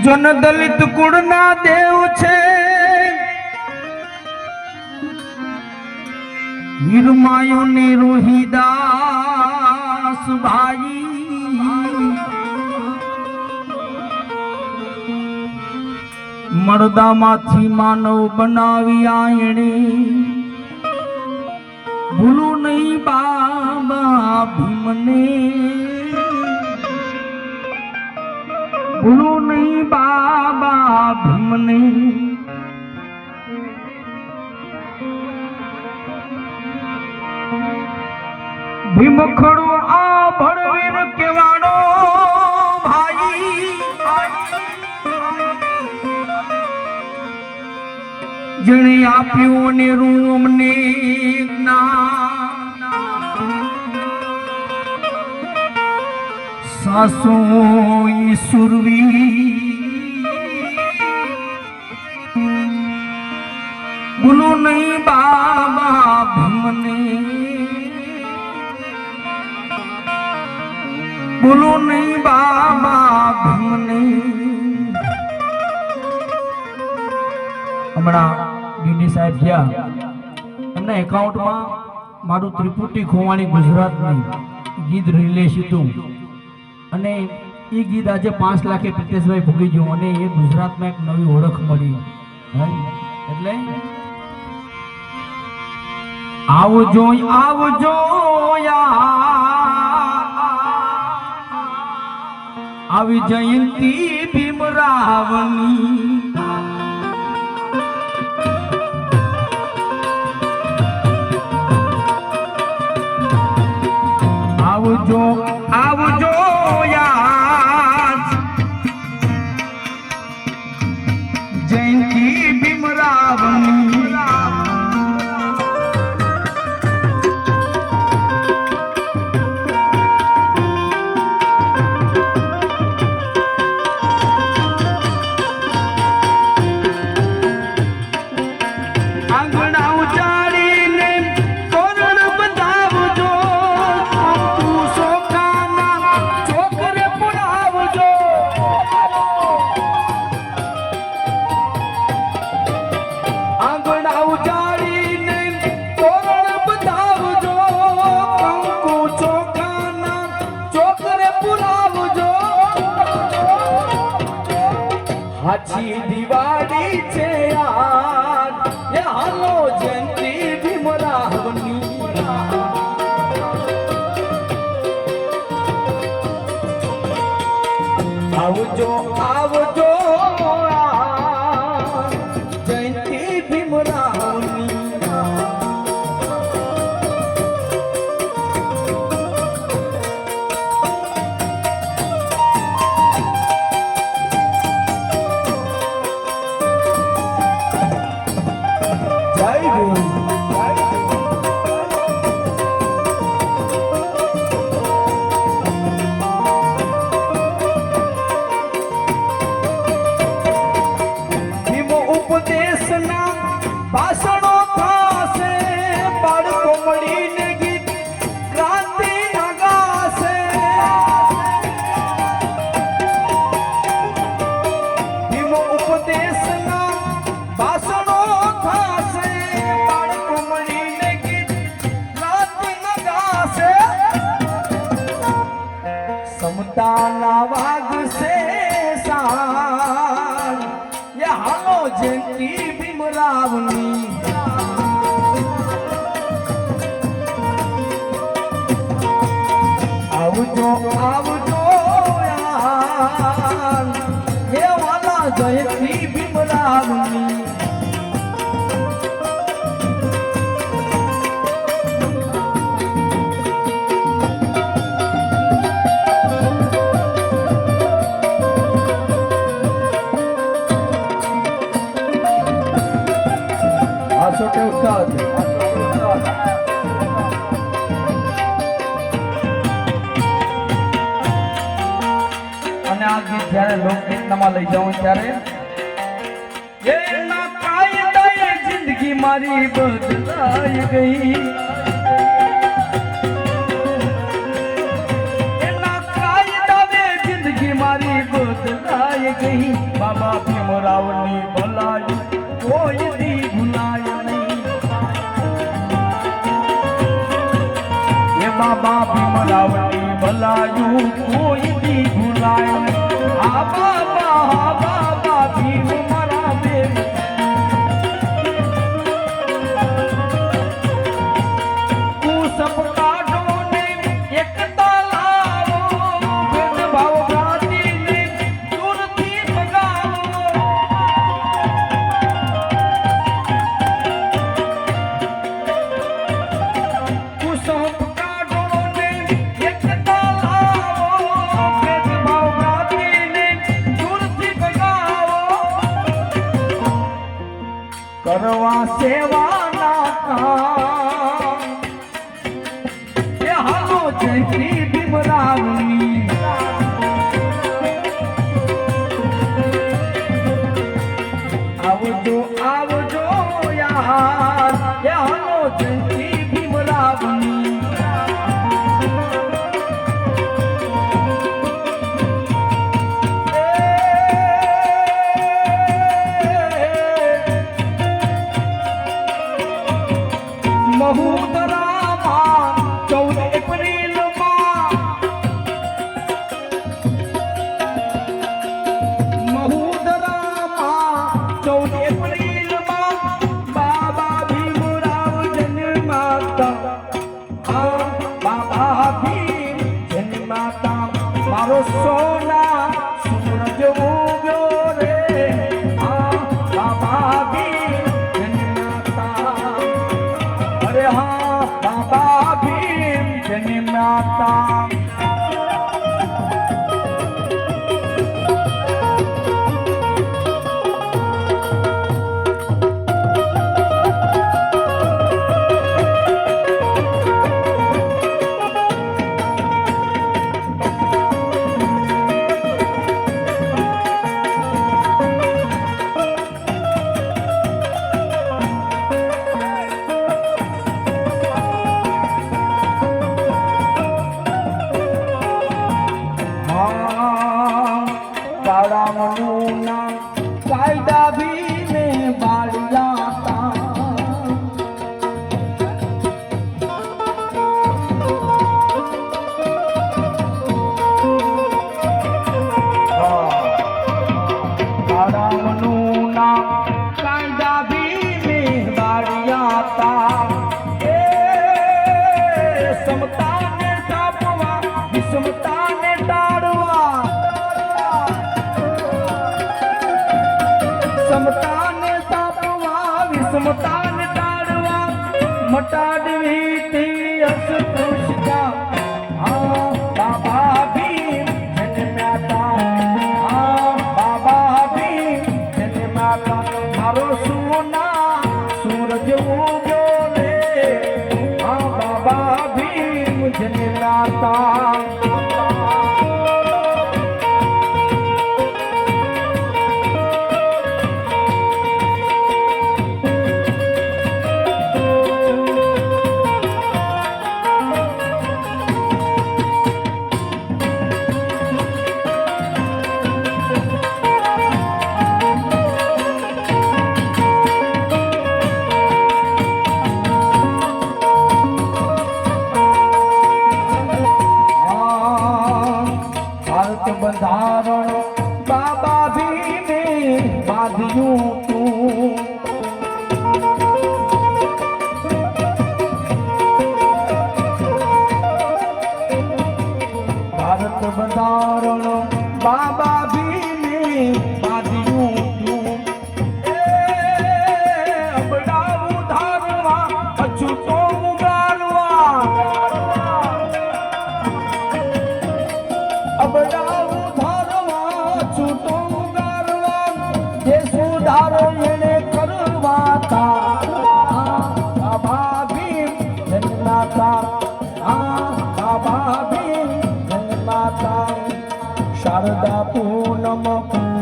જન દલિત કુળના દેવ છે વીરમાયો ને રોહિદાસ ભાઈ મરદામાંથી માનવ બનાવી આયણે ભૂલું નહીં બાબા ભીમને ભૂલું નહીં બાબા ભીમને ભીમ ખડો આ ભડવીર કેવાડો ભાઈ જેણે આપ્યું ને રૂમ ને જ્ઞાન સાસો ઈશ્વરવી ભૂલો નહીં બાબા ભીમને ભૂલો નહીં બાબા ભીમને હમણાં ડીડી સાહેબ ગયા એમના એકાઉન્ટમાં મારું ત્રિપુટી ખોવાણી ગુજરાતની ગીત રિલીઝ હતું અને એ ગીત આજે 5 લાખે પ્રિતેશભાઈ ભોગી ગયું અને એ ગુજરાતમાં એક નવી ઓળખ મળી એટલે આવજો આવજો આવી જયંતી ભીમરાવની આવજો આવજો યાદ જયંતી ભીમરાવની હાચી દિવાળી છે યાર એ હાલો જયંતી ભીમરાવની આવજો આવજો જયંતી ભીમરાવની ભાષણો થશે બાળકો મળીને ગીત ક્રાંતિ ના ગાશે ભીમ ઉપદેશના ભાષણો થશે બાળકો મળીને ગીત ક્રાંતિ ના ગાશે સમતાના વાગશે સાર એ હાલો જયંતી ભીમરાવની આવજો આવજો યાર હે વાલા જયંતી ભીમરાવની અને આ ગીત જ્યારે લોકગીતમાં લઈ જાઉં ત્યારે એના કાયદાએ જિંદગી મારી બદલાઈ ગઈ એના કાયદાએ જિંદગી મારી બદલાઈ ગઈ બાબા ભીમરાવની ભલાઈ કોઈ દી ભૂલાય નહીં એ બાબા ભીમરાવની ભલાયું કોઈ દી ભૂલાય નહીં આ બાબા ભીમ મારા દેવ તું સબ કાઢો ને એકતા લાવો ભેદભાવ ભ્રાંતિને દૂરથી ભગાવો તું સબ કાઢો ને એકતા લાવો ભેદભાવ ભ્રાંતિને દૂરથી ભગાવો કરવા સેવાના કામ એ હાલો જય શ્રી ભીમરાવની આવજો આવજો યાર એ હાલો જય શ્રી ભીમરાવની મહુદરામાં 14 એપ્રિલમાં મહુદરામાં 14 એપ્રિલમાં બાબા ભીમરાવ જન્માતા હા બાબા ભીમ જન્માતા મારો સોના સૂરજ ઉગ્યો રે હા બાબા ભીમ જન્માતા અરે હા બાબા ભીમ જન્માતા કાળામનું નામ કાયદા ભીમે બાળ્યા કાળામનું નામ કાયદા ભીમે બાળ્યા એ સમતાને કાપવા વિષમતાને ટાળવા સમતાને તાપવા વિષમતાને ટાળવા મટાડવી તે અસ્પૃશ્યતા હા બાબા ભીમ જન્માતા હા બાબા ભીમ જન્માતા મારો સોના સૂરજ ઉગ્યો રે હા બાબા ભીમ જન્માતા ભારત બંધારણ બાબા ભીમે બાંધ્યું તું ભારત બંધારણ બાબા ભીમે બાંધ્યું તું એ અબડાવું ધારવા અછૂતો ઉગાડવા અબડાવું ધારવા છૂટો ઉગાડવા જે સુધારો એને કરવા તા બાબા ભીમ જન્માતા બાબા ભીમ જન્માતા શારદા પૂનમ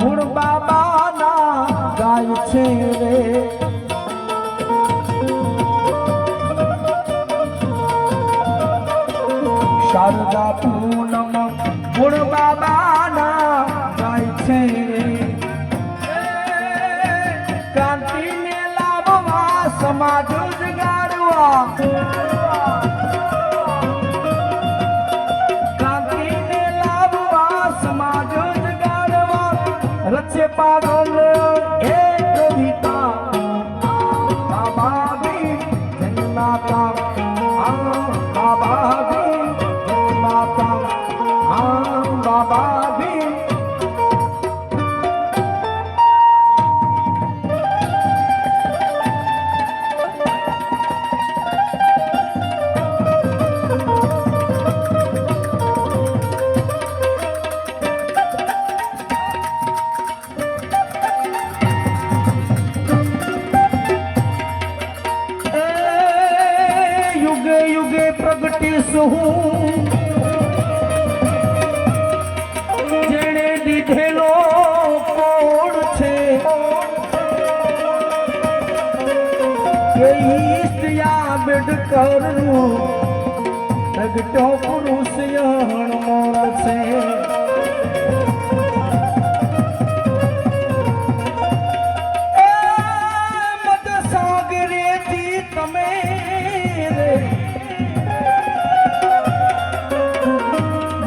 ગુણ બાબાના ગાય છે રે શારદા પૂનમ ગુણ બાબાના ગાય છે રે ક્રાંતિને લાવવા સમાજ જગાડવા રચે પાગલ એ કવિતા બાબા ભી જન્માતા બાબા ભી જન્માતા બાબા ભી પ્રગટીશું જેણે દીધેલો કોડ છે કે ઈષ્ટ આંબેડકરનું પ્રગટો પુરુષ અણમોલ છે મધસાગરેથી તમે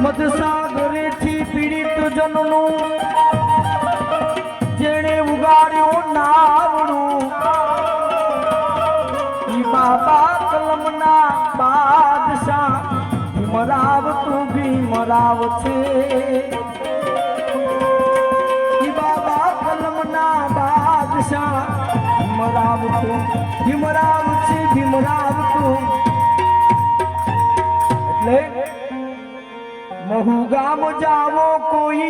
મધસાગરેથી પીડિત જનનું જેણે ઉગાડ્યું નાવડું ઈ બાબા કલમના બાદશાહ ભીમરાવ તું ભીમરાવ છે ઈ બાબા કલમના બાદશાહ ભીમરાવ તું ભીમરાવ છે ભીમરાવ તું એટલે महू गाम जावो कोई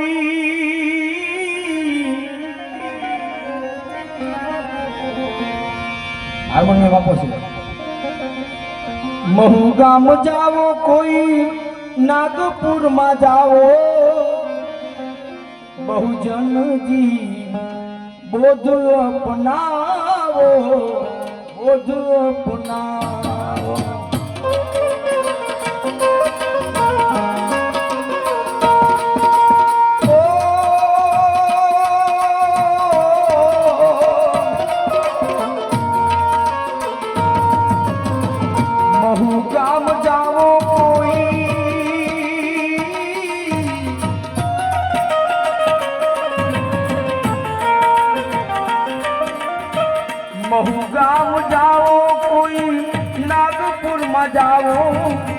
हारमोनियम वापो से महू गाम जावो कोई नागपुर में जाओ बहुजन जी बोध अपनाओ बोध अपनाओ गाम जाओ कोई महू गाम जाओ कोई नागपुर में जाओ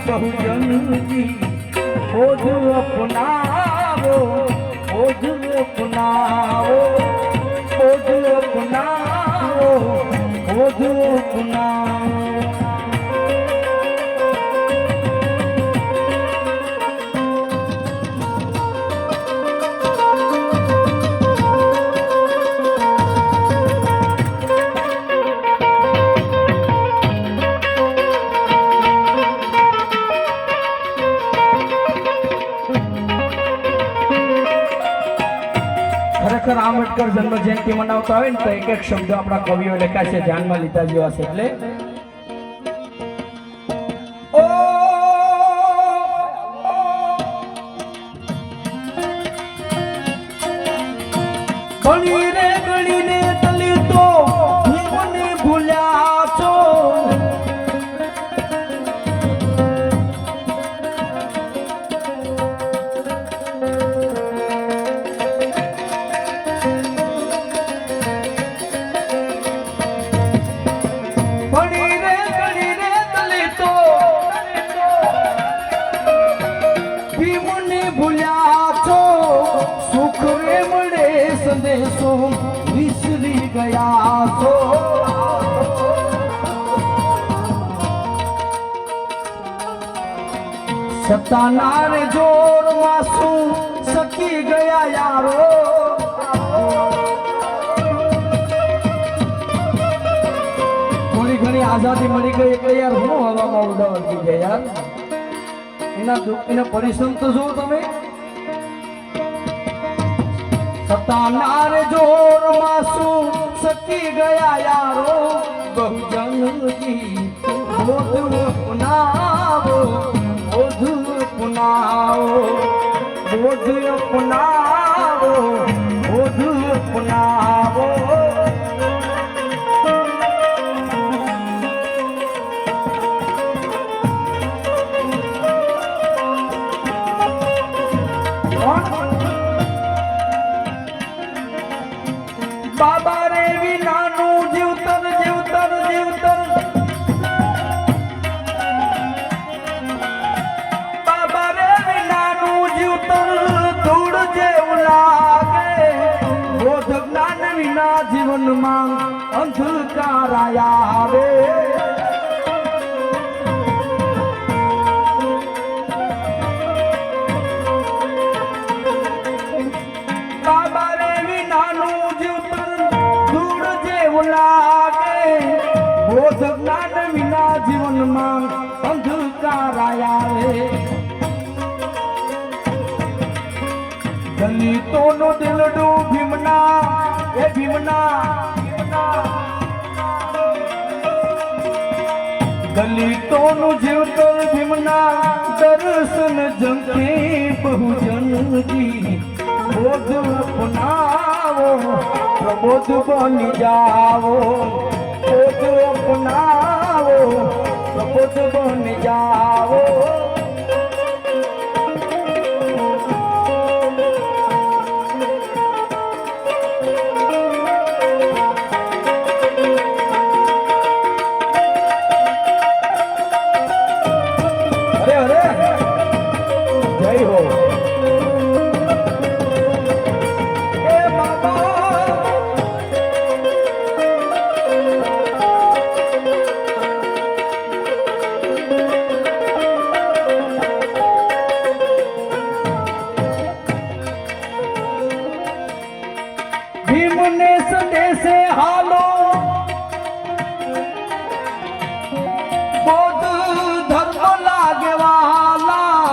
बहुजन जी बोध अपनाओ बोध अपनाओ बोध अपनाओ बोध अपनाओ ખરેખર આંબેડકર જન્મ જયંતિ મનાવતા હોય ને તો એક એક શબ્દ આપણા કવિઓ લખ્યા છે ધ્યાનમાં લીધા જેવા છે એટલે ગણી રે ગણીને દલિતો મને ભૂલ્યા છો संदेशो विसरी गया तो सतानार जोर मासू सकी गया यारो थोड़ी घनी आजादी मળી ગઈ એટલે યાર હું હવામાં ઉડાવર કી જાય યાર એના પરિશ્રમ તો જો તમે सतानार जोर मासू सकी गया यारो बहुजन की बोध अपनाओ बोध अपनाओ बोध अपनाओ बोध अपनाओ જીવનમાં અંધકાર આવે બાબા રે વિનાનું જીવન ધૂળ જેવું લાગે બોધ જ્ઞાન વિના જીવનમાં અંધકાર આવે દલિતોનો દિલડું ભીમના એ ભીમના દલિતોનું જીવતર ભીમના દર્શન જંકે બહુજનજી બોધ અપનાવો પ્રબોધ બની જાઓ બોધ અપનાવો પ્રબોધ બની જાઓ ભીમને સંદેશે હાલો બોધ ધર્મ લાગેવાલા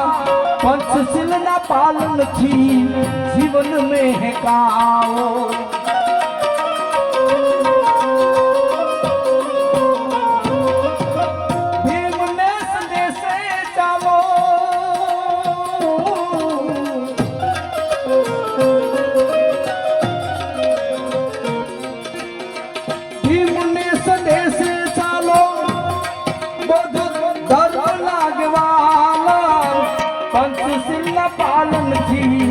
પંચશીલના પાલનથી જીવન મહેકાવો ભીમને સંદેશે ચાલો ભીમને સંદેશે ચાલો બધું ધર્મ લાગવાલા પંચશીલના પાલનથી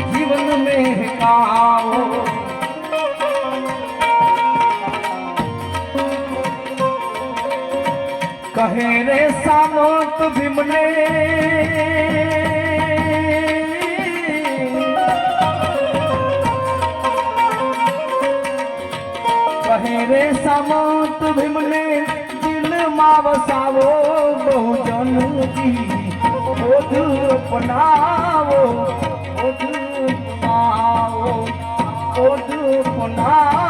જીવન મહેકાવો કહે રે સામંત ભીમને કહે રે સામંત ભીમને દિલમાં વસાવો બહુજનજી બોધ અપનાવો બોધ અપનાવો બોધ અપનાવો